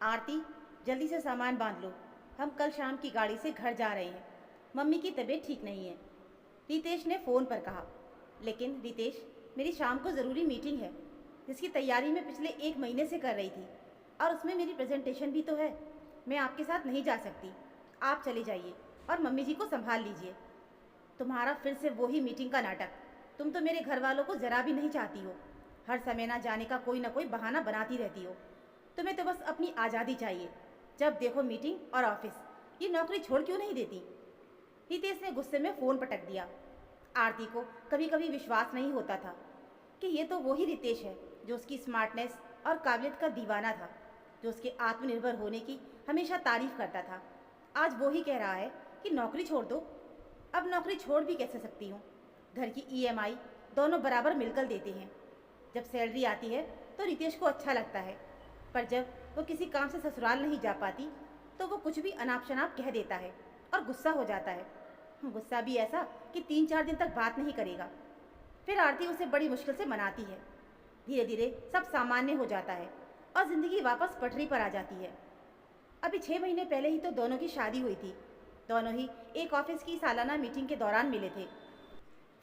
आरती, जल्दी से सामान बांध लो। हम कल शाम की गाड़ी से घर जा रहे हैं। मम्मी की तबीयत ठीक नहीं है, रितेश ने फ़ोन पर कहा। लेकिन रितेश, मेरी शाम को ज़रूरी मीटिंग है जिसकी तैयारी मैं पिछले 1 महीने से कर रही थी, और उसमें मेरी प्रेजेंटेशन भी तो है। मैं आपके साथ नहीं जा सकती। आप चले जाइए और मम्मी जी को संभाल लीजिए। तुम्हारा फिर से वही मीटिंग का नाटक। तुम तो मेरे घर वालों को ज़रा भी नहीं चाहती हो। हर समय ना जाने का कोई ना कोई बहाना बनाती रहती हो। तुम्हें तो बस अपनी आज़ादी चाहिए। जब देखो मीटिंग और ऑफिस। ये नौकरी छोड़ क्यों नहीं देती? हितेश ने गुस्से में फ़ोन पटक दिया। आरती को कभी कभी विश्वास नहीं होता था कि ये तो वही रितेश है जो उसकी स्मार्टनेस और काबिलियत का दीवाना था, जो उसके आत्मनिर्भर होने की हमेशा तारीफ करता था। आज वो ही कह रहा है कि नौकरी छोड़ दो। अब नौकरी छोड़ भी कैसे सकती हूँ? घर की ईएमआई दोनों बराबर मिलकर देते हैं। जब सैलरी आती है तो रितेश को अच्छा लगता है, पर जब वो किसी काम से ससुराल नहीं जा पाती तो वो कुछ भी अनाप शनाप कह देता है और गुस्सा हो जाता है। गुस्सा भी ऐसा कि 3-4 दिन तक बात नहीं करेगा। फिर आरती उसे बड़ी मुश्किल से मनाती है। धीरे धीरे सब सामान्य हो जाता है और ज़िंदगी वापस पटरी पर आ जाती है। अभी 6 महीने पहले ही तो दोनों की शादी हुई थी। दोनों ही एक ऑफिस की सालाना मीटिंग के दौरान मिले थे।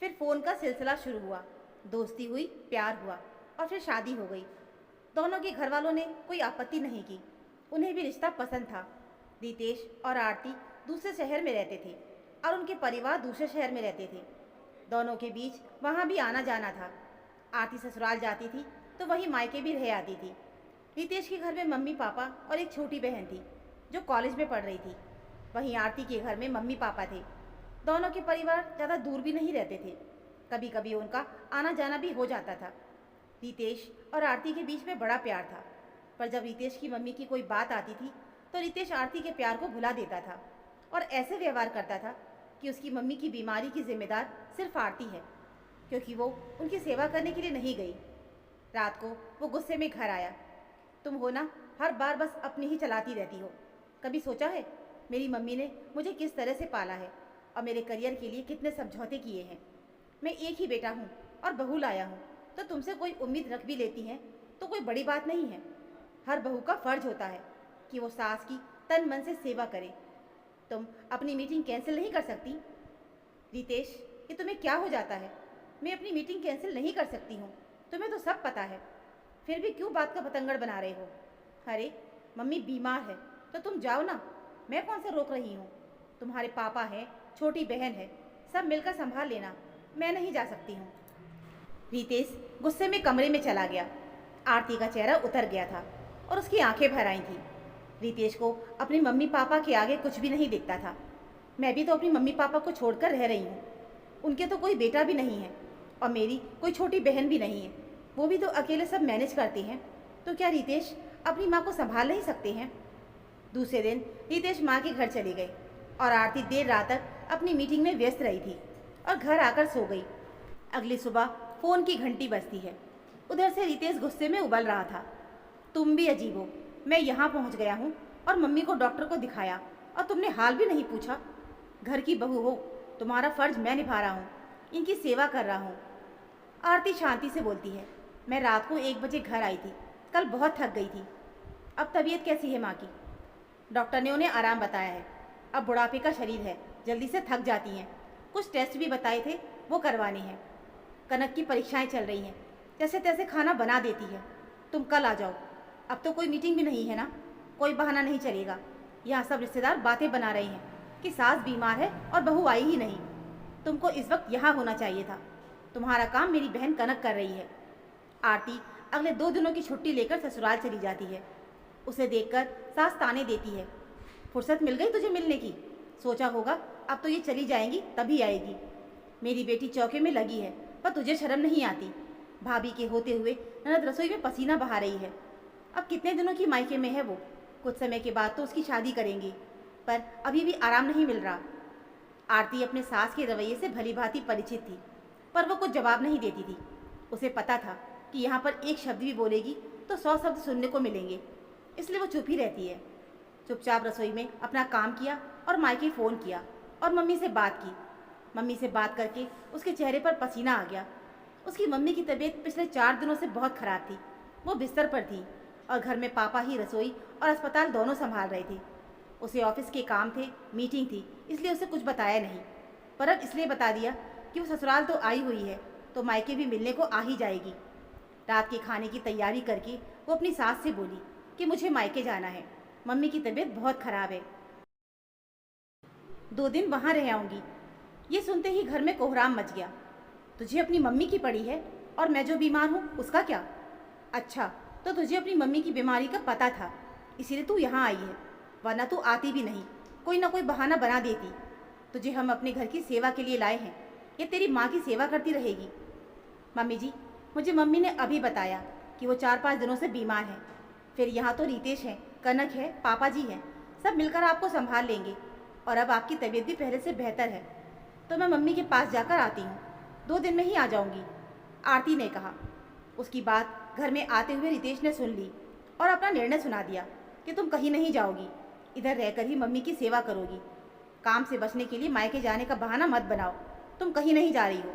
फिर फ़ोन का सिलसिला शुरू हुआ, दोस्ती हुई, प्यार हुआ और फिर शादी हो गई। दोनों के घर वालों ने कोई आपत्ति नहीं की। उन्हें भी रिश्ता पसंद था। रितेश और आरती दूसरे शहर में रहते थे और उनके परिवार दूसरे शहर में रहते थे। दोनों के बीच वहाँ भी आना जाना था। आरती ससुराल जाती थी तो वहीं मायके भी रह आती थी। रितेश के घर में मम्मी पापा और एक छोटी बहन थी जो कॉलेज में पढ़ रही थी। वहीं आरती के घर में मम्मी पापा थे। दोनों के परिवार ज़्यादा दूर भी नहीं रहते थे। कभी कभी उनका आना जाना भी हो जाता था। रितेश और आरती के बीच में बड़ा प्यार था, पर जब रितेश की मम्मी की कोई बात आती थी तो रितेश आरती के प्यार को भुला देता था और ऐसे व्यवहार करता था कि उसकी मम्मी की बीमारी की जिम्मेदार सिर्फ आरती है, क्योंकि वो उनकी सेवा करने के लिए नहीं गई। रात को वो गुस्से में घर आया। तुम हो ना, हर बार बस अपनी ही चलाती रहती हो। कभी सोचा है मेरी मम्मी ने मुझे किस तरह से पाला है और मेरे करियर के लिए कितने समझौते किए हैं? मैं एक ही बेटा हूँ और बहू लाया हूँ, तो तुमसे कोई उम्मीद रख भी लेती हैं तो कोई बड़ी बात नहीं है। हर बहू का फर्ज होता है कि वो सास की तन मन से सेवा करे। तुम अपनी मीटिंग कैंसिल नहीं कर सकती? रितेश, ये तुम्हें क्या हो जाता है? मैं अपनी मीटिंग कैंसिल नहीं कर सकती हूँ, तुम्हें तो सब पता है। फिर भी क्यों बात का पतंगड़ बना रहे हो? अरे, मम्मी बीमार है तो तुम जाओ ना, मैं कौन सा रोक रही हूँ? तुम्हारे पापा हैं, छोटी बहन है, सब मिलकर संभाल लेना। मैं नहीं जा सकती हूँ। रितेश गुस्से में कमरे में चला गया। आरती का चेहरा उतर गया था और उसकी आंखें भर आई थीं। रितेश को अपने मम्मी पापा के आगे कुछ भी नहीं दिखता था। मैं भी तो अपनी मम्मी पापा को छोड़कर रह रही हूँ। उनके तो कोई बेटा भी नहीं है और मेरी कोई छोटी बहन भी नहीं है। वो भी तो अकेले सब मैनेज करते हैं। तो क्या रितेश अपनी माँ को संभाल नहीं सकते हैं? दूसरे दिन रितेश माँ के घर चली गई और आरती देर रात तक अपनी मीटिंग में व्यस्त रही थी और घर आकर सो गई। अगली सुबह फ़ोन की घंटी बजती है। उधर से रितेश गुस्से में उबल रहा था। तुम भी अजीब हो, मैं यहाँ पहुँच गया हूँ और मम्मी को डॉक्टर को दिखाया और तुमने हाल भी नहीं पूछा। घर की बहू हो, तुम्हारा फ़र्ज मैं निभा रहा हूँ, इनकी सेवा कर रहा हूँ। आरती शांति से बोलती है। मैं रात को 1 बजे घर आई थी, कल बहुत थक गई थी। अब तबीयत कैसी है माँ की? डॉक्टर ने उन्हें आराम बताया है। अब बुढ़ापे का शरीर है, जल्दी से थक जाती हैं। कुछ टेस्ट भी बताए थे, वो करवाने हैं। कनक की परीक्षाएं चल रही हैं, जैसे तैसे खाना बना देती है। तुम कल आ जाओ। अब तो कोई मीटिंग भी नहीं है ना, कोई बहाना नहीं चलेगा। यहाँ सब रिश्तेदार बातें बना रहे हैं कि सास बीमार है और बहू आई ही नहीं। तुमको इस वक्त यहाँ होना चाहिए था। तुम्हारा काम मेरी बहन कनक कर रही है। आरती अगले 2 दिनों की छुट्टी लेकर ससुराल चली जाती है। उसे देखकर सास ताने देती है। फुर्सत मिल गई तुझे मिलने की? सोचा होगा अब तो ये चली जाएंगी तभी आएगी। मेरी बेटी चौके में लगी है, पर तुझे शर्म नहीं आती? भाभी के होते हुए ननद रसोई में पसीना बहा रही है। अब कितने दिनों की मायके में है वो? कुछ समय के बाद तो उसकी शादी करेंगी, पर अभी भी आराम नहीं मिल रहा। आरती अपने सास के रवैये से भली भांति परिचित थी, पर वो कुछ जवाब नहीं देती थी। उसे पता था कि यहाँ पर एक शब्द भी बोलेगी तो 100 शब्द सुनने को मिलेंगे, इसलिए वो चुप ही रहती है। चुपचाप रसोई में अपना काम किया और मायके फ़ोन किया और मम्मी से बात की। मम्मी से बात करके उसके चेहरे पर पसीना आ गया। उसकी मम्मी की तबीयत पिछले 4 दिनों से बहुत ख़राब थी। वो बिस्तर पर थी। और घर में पापा ही रसोई और अस्पताल दोनों संभाल रहे थे। उसे ऑफिस के काम थे, मीटिंग थी, इसलिए उसे कुछ बताया नहीं। पर अब इसलिए बता दिया कि वो ससुराल तो आई हुई है, तो मायके भी मिलने को आ ही जाएगी। रात के खाने की तैयारी करके वो अपनी सास से बोली कि मुझे मायके जाना है, मम्मी की तबीयत बहुत खराब है, 2 दिन वहाँ रह आऊँगी। ये सुनते ही घर में कोहराम मच गया। तुझे अपनी मम्मी की पड़ी है और मैं जो बीमार हूँ उसका क्या? अच्छा, तो तुझे अपनी मम्मी की बीमारी का पता था, इसीलिए तू यहाँ आई है, वरना तू आती भी नहीं, कोई ना कोई बहाना बना देती। तुझे हम अपने घर की सेवा के लिए लाए हैं, ये तेरी माँ की सेवा करती रहेगी। मम्मी जी, मुझे मम्मी ने अभी बताया कि वो 4-5 दिनों से बीमार हैं। फिर यहाँ तो रितेश है, कनक है, पापा जी हैं, सब मिलकर आपको संभाल लेंगे। और अब आपकी तबीयत भी पहले से बेहतर है, तो मैं मम्मी के पास जाकर आती हूँ, 2 दिन में ही आ जाऊँगी, आरती ने कहा। उसकी बात घर में आते हुए रितेश ने सुन ली और अपना निर्णय सुना दिया कि तुम कहीं नहीं जाओगी, इधर रहकर ही मम्मी की सेवा करोगी। काम से बचने के लिए मायके जाने का बहाना मत बनाओ, तुम कहीं नहीं जा रही हो।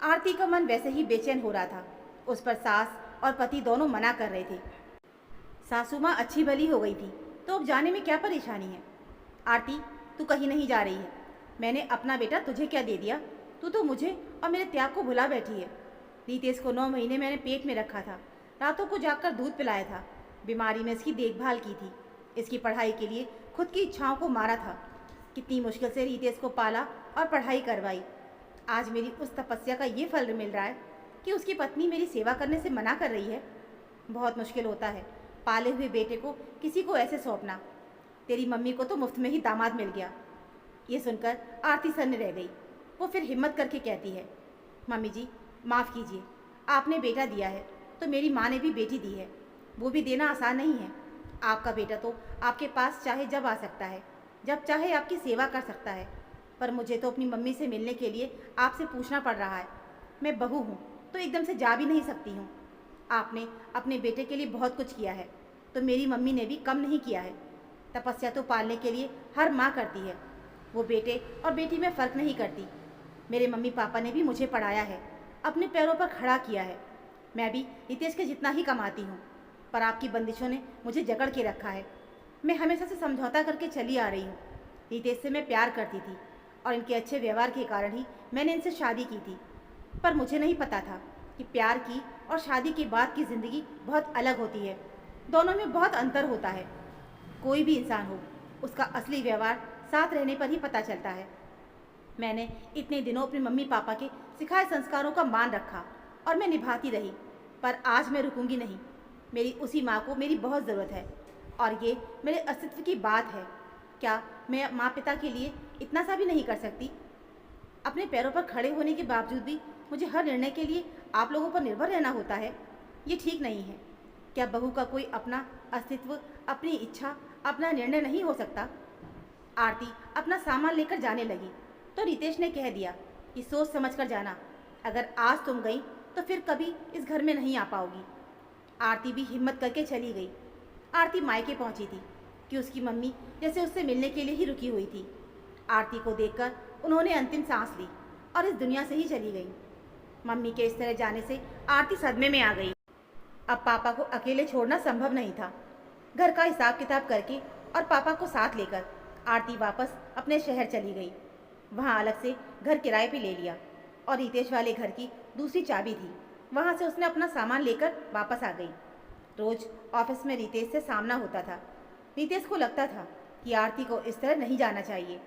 आरती का मन वैसे ही बेचैन हो रहा था। उस पर सास और पति दोनों मना कर रहे थे। सासू माँ अच्छी भली हो गई थी, तो अब जाने में क्या परेशानी है? आरती, तू कहीं नहीं जा रही है। मैंने अपना बेटा तुझे क्या दे दिया? तू तो मुझे और मेरे त्याग को भुला बैठी है। रितेश को 9 महीने मैंने पेट में रखा था, रातों को जाकर दूध पिलाया था, बीमारी में इसकी देखभाल की थी, इसकी पढ़ाई के लिए खुद की इच्छाओं को मारा था। कितनी मुश्किल से रितेश को पाला और पढ़ाई करवाई। आज मेरी उस तपस्या का ये फल मिल रहा है कि उसकी पत्नी मेरी सेवा करने से मना कर रही है। बहुत मुश्किल होता है पाले हुए बेटे को किसी को ऐसे सौंपना। तेरी मम्मी को तो मुफ्त में ही दामाद मिल गया। ये सुनकर आरती सन्न रह गई। वो फिर हिम्मत करके कहती है, मम्मी जी माफ़ कीजिए, आपने बेटा दिया है तो मेरी माँ ने भी बेटी दी है, वो भी देना आसान नहीं है। आपका बेटा तो आपके पास चाहे जब आ सकता है, जब चाहे आपकी सेवा कर सकता है, पर मुझे तो अपनी मम्मी से मिलने के लिए आपसे पूछना पड़ रहा है। मैं बहू हूँ तो एकदम से जा भी नहीं सकती हूँ। आपने अपने बेटे के लिए बहुत कुछ किया है, तो मेरी मम्मी ने भी कम नहीं किया है। तपस्या तो पालने के लिए हर माँ करती है, वो बेटे और बेटी में फ़र्क नहीं करती। मेरे मम्मी पापा ने भी मुझे पढ़ाया है, अपने पैरों पर खड़ा किया है। मैं भी रितेश के जितना ही कमाती हूँ, पर आपकी बंदिशों ने मुझे जकड़ के रखा है। मैं हमेशा से समझौता करके चली आ रही हूँ। रितेश से मैं प्यार करती थी और इनके अच्छे व्यवहार के कारण ही मैंने इनसे शादी की थी, पर मुझे नहीं पता था कि प्यार की और शादी के बाद की ज़िंदगी बहुत अलग होती है। दोनों में बहुत अंतर होता है। कोई भी इंसान हो, उसका असली व्यवहार साथ रहने पर ही पता चलता है। मैंने इतने दिनों अपने मम्मी पापा के सिखाए संस्कारों का मान रखा और मैं निभाती रही, पर आज मैं रुकूंगी नहीं। मेरी उसी माँ को मेरी बहुत ज़रूरत है और ये मेरे अस्तित्व की बात है। क्या मैं माँ पिता के लिए इतना सा भी नहीं कर सकती? अपने पैरों पर खड़े होने के बावजूद भी मुझे हर निर्णय के लिए आप लोगों पर निर्भर रहना होता है। ये ठीक नहीं है। क्या बहू का कोई अपना अस्तित्व, अपनी इच्छा, अपना निर्णय नहीं हो सकता? आरती अपना सामान लेकर जाने लगी तो रितेश ने कह दिया कि सोच समझ कर जाना, अगर आज तुम गई तो फिर कभी इस घर में नहीं आ पाओगी। आरती भी हिम्मत करके चली गई। आरती मायके पहुंची थी कि उसकी मम्मी जैसे उससे मिलने के लिए ही रुकी हुई थी। आरती को देखकर उन्होंने अंतिम सांस ली और इस दुनिया से ही चली गई। मम्मी के इस तरह जाने से आरती सदमे में आ गई। अब पापा को अकेले छोड़ना संभव नहीं था। घर का हिसाब किताब करके और पापा को साथ लेकर आरती वापस अपने शहर चली गई। वहाँ अलग से घर किराए पे ले लिया और रितेश वाले घर की दूसरी चाबी थी, वहाँ से उसने अपना सामान लेकर वापस आ गई। रोज ऑफिस में रितेश से सामना होता था। रितेश को लगता था कि आरती को इस तरह नहीं जाना चाहिए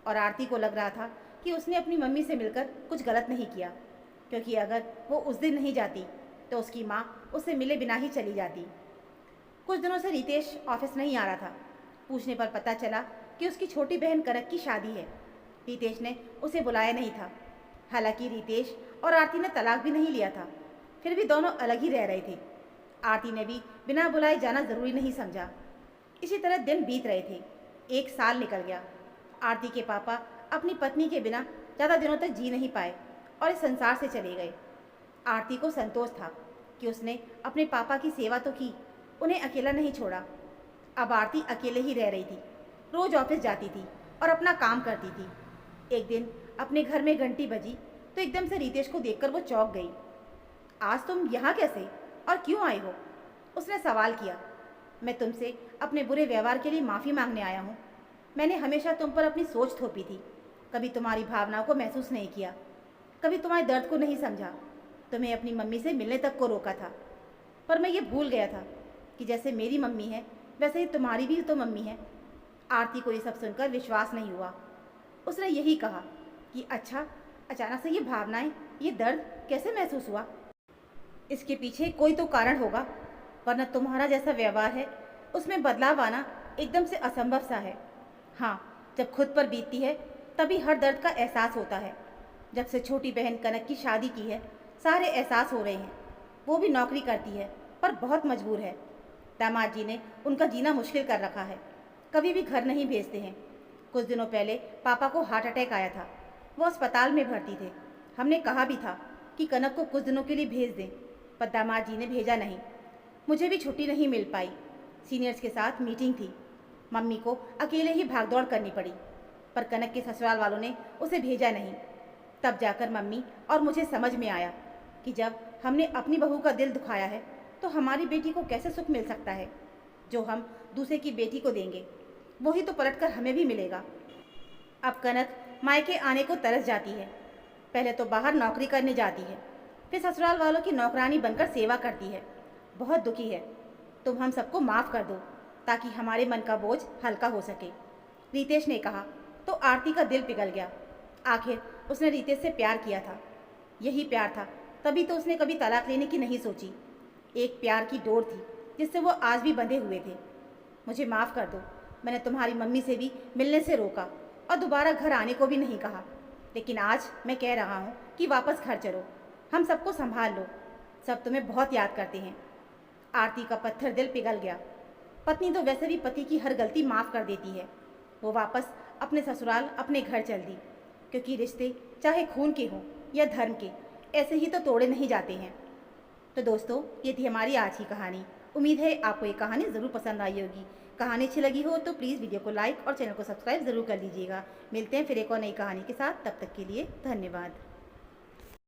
और आरती को लग रहा था कि उसने अपनी मम्मी से मिलकर कुछ गलत नहीं किया, क्योंकि अगर वो उस दिन नहीं जाती तो उसकी माँ उससे मिले बिना ही चली जाती। कुछ दिनों से रितेश ऑफिस नहीं आ रहा था। पूछने पर पता चला कि उसकी छोटी बहन कनक की शादी है। रितेश ने उसे बुलाया नहीं था। हालांकि रितेश और आरती ने तलाक भी नहीं लिया था, फिर भी दोनों अलग ही रह रहे थे। आरती ने भी बिना बुलाए जाना ज़रूरी नहीं समझा। इसी तरह दिन बीत रहे थे। 1 साल निकल गया। आरती के पापा अपनी पत्नी के बिना ज़्यादा दिनों तक जी नहीं पाए और इस संसार से चले गए। आरती को संतोष था कि उसने अपने पापा की सेवा तो की, उन्हें अकेला नहीं छोड़ा। अब आरती अकेले ही रह रही थी। रोज़ ऑफिस जाती थी और अपना काम करती थी। एक दिन अपने घर में घंटी बजी तो एकदम से रितेश को देखकर वो चौंक गई। आज तुम यहाँ कैसे और क्यों आए हो? उसने सवाल किया। मैं तुमसे अपने बुरे व्यवहार के लिए माफ़ी मांगने आया हूँ। मैंने हमेशा तुम पर अपनी सोच थोपी थी, कभी तुम्हारी भावनाओं को महसूस नहीं किया, कभी तुम्हारे दर्द को नहीं समझा, तुम्हें अपनी मम्मी से मिलने तक को रोका था। पर मैं ये भूल गया था कि जैसे मेरी मम्मी है वैसे ही तुम्हारी भी तो मम्मी है। आरती को ये सब सुनकर विश्वास नहीं हुआ। उसने यही कहा कि अच्छा, अचानक से ये भावनाएं, ये दर्द कैसे महसूस हुआ? इसके पीछे कोई तो कारण होगा, वरना तुम्हारा जैसा व्यवहार है उसमें बदलाव आना एकदम से असंभव सा है। हाँ, जब खुद पर बीतती है तभी हर दर्द का एहसास होता है। जब से छोटी बहन कनक की शादी की है सारे एहसास हो रहे हैं। वो भी नौकरी करती है पर बहुत मजबूर है। दामाद जी ने उनका जीना मुश्किल कर रखा है, कभी भी घर नहीं भेजते हैं। कुछ दिनों पहले पापा को हार्ट अटैक आया था, वो अस्पताल में भर्ती थे। हमने कहा भी था कि कनक को कुछ दिनों के लिए भेज दें, पर दामाद जी ने भेजा नहीं। मुझे भी छुट्टी नहीं मिल पाई, सीनियर्स के साथ मीटिंग थी। मम्मी को अकेले ही भागदौड़ करनी पड़ी, पर कनक के ससुराल वालों ने उसे भेजा नहीं। तब जाकर मम्मी और मुझे समझ में आया कि जब हमने अपनी बहू का दिल दुखाया है तो हमारी बेटी को कैसे सुख मिल सकता है। जो हम दूसरे की बेटी को देंगे वही तो पलटकर हमें भी मिलेगा। अब कनक मायके आने को तरस जाती है। पहले तो बाहर नौकरी करने जाती है, फिर ससुराल वालों की नौकरानी बनकर सेवा करती है। बहुत दुखी है। तुम हम सबको माफ़ कर दो ताकि हमारे मन का बोझ हल्का हो सके। रितेश ने कहा तो आरती का दिल पिघल गया। आखिर उसने रितेश से प्यार किया था, यही प्यार था, तभी तो उसने कभी तलाक लेने की नहीं सोची। एक प्यार की डोर थी जिससे वो आज भी बंधे हुए थे। मुझे माफ़ कर दो, मैंने तुम्हारी मम्मी से भी मिलने से रोका और दोबारा घर आने को भी नहीं कहा। लेकिन आज मैं कह रहा हूँ कि वापस घर चलो, हम सबको संभाल लो। सब तुम्हें बहुत याद करते हैं। आरती का पत्थर दिल पिघल गया। पत्नी तो वैसे भी पति की हर गलती माफ़ कर देती है। वो वापस अपने ससुराल अपने घर चल दी, क्योंकि रिश्ते चाहे खून के हों या धर्म के, ऐसे ही तो तोड़े नहीं जाते हैं। तो दोस्तों, ये थी हमारी आज की कहानी। उम्मीद है आपको ये कहानी ज़रूर पसंद आई होगी। कहानी अच्छी लगी हो तो प्लीज़ वीडियो को लाइक और चैनल को सब्सक्राइब ज़रूर कर लीजिएगा। मिलते हैं फिर एक और नई कहानी के साथ, तब तक के लिए धन्यवाद।